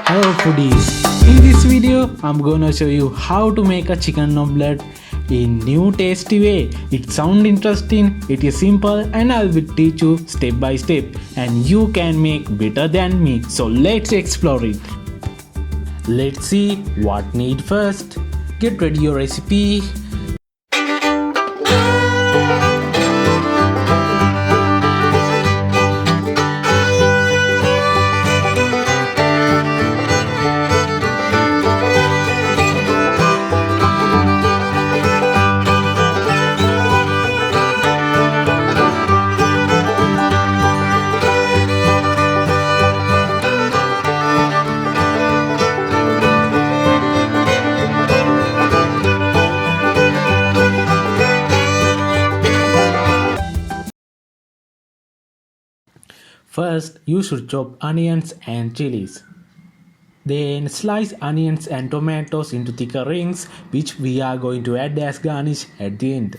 Hello foodies, in this video I'm gonna show you how to make a chicken omelette in new tasty way. It sounds interesting, it is simple and I will teach you step by step and you can make better than me. So let's explore it. Let's see what need first. Get ready your recipe. First, you should chop onions and chilies. Then slice onions and tomatoes into thicker rings, which we are going to add as garnish at the end.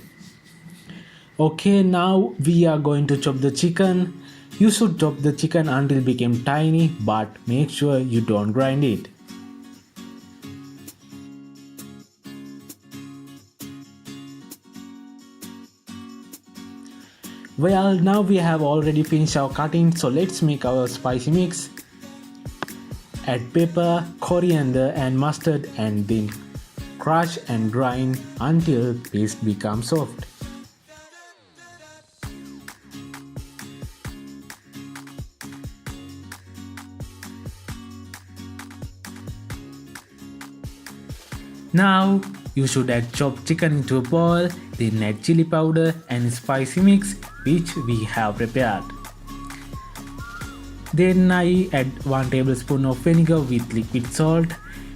Okay, now we are going to chop the chicken. You should chop the chicken until it become tiny, but make sure you don't grind it. Well, now we have already finished our cutting, so let's make our spicy mix. Add pepper, coriander and mustard and then crush and grind until paste becomes soft. Now you should add chopped chicken into a bowl, then add chili powder and spicy mix which we have prepared. Then I add 1 tablespoon of vinegar with liquid salt.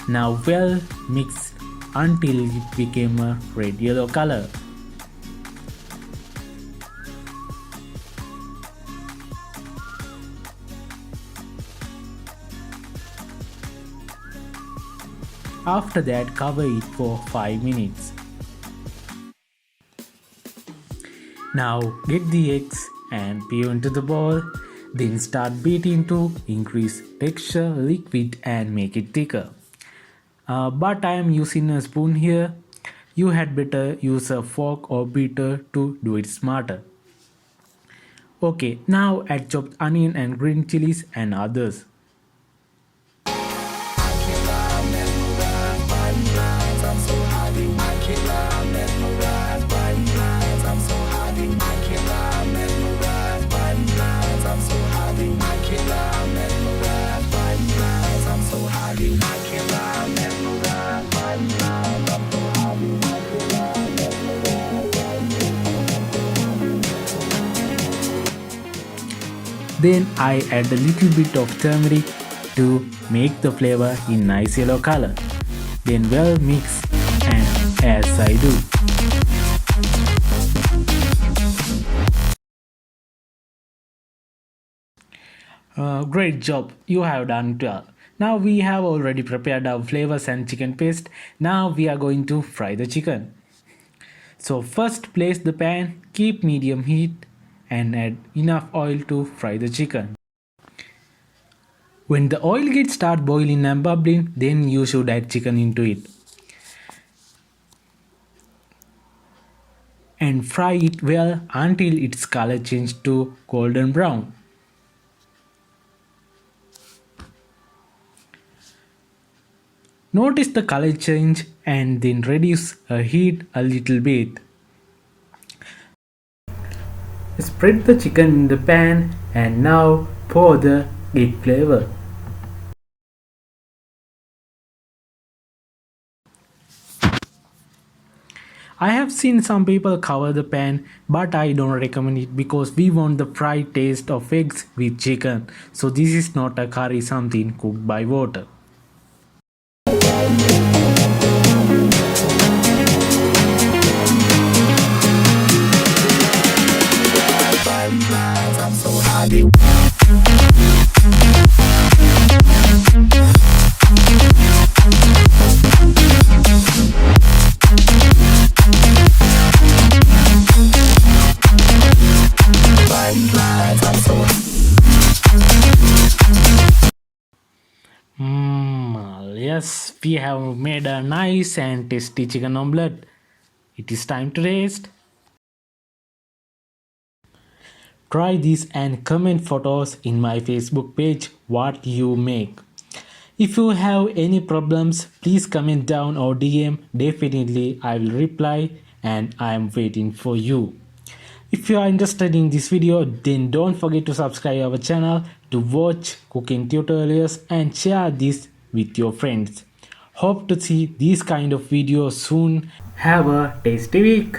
Now well mix until it became a red yellow color. After that, cover it for 5 minutes. Now get the eggs and pour into the bowl. Then start beating to increase texture, liquid and make it thicker. But I am using a spoon here. You had better use a fork or beater to do it smarter. Okay, now add chopped onion and green chilies and others. Then I add a little bit of turmeric to make the flavor in nice yellow color. Then well mix and as I do. Great job, you have done it well. Now we have already prepared our flavors and chicken paste. Now we are going to fry the chicken. So first place the pan, keep medium heat and add enough oil to fry the chicken. When the oil gets start boiling and bubbling, then you should add chicken into it. And fry it well until its color changes to golden brown. Notice the color change and then reduce the heat a little bit. Spread the chicken in the pan and now pour the egg flavor. I have seen some people cover the pan, but I don't recommend it because we want the fried taste of eggs with chicken. So this is not a curry, something cooked by water. Yes, we have made a nice and tasty chicken omelette. It is time to taste. Try this and comment photos in my Facebook page what you make. If you have any problems, please comment down or DM. Definitely I will reply and I am waiting for you. If you are interested in this video, then don't forget to subscribe our channel to watch cooking tutorials and share this with your friends. Hope to see these kind of videos soon. Have a tasty week.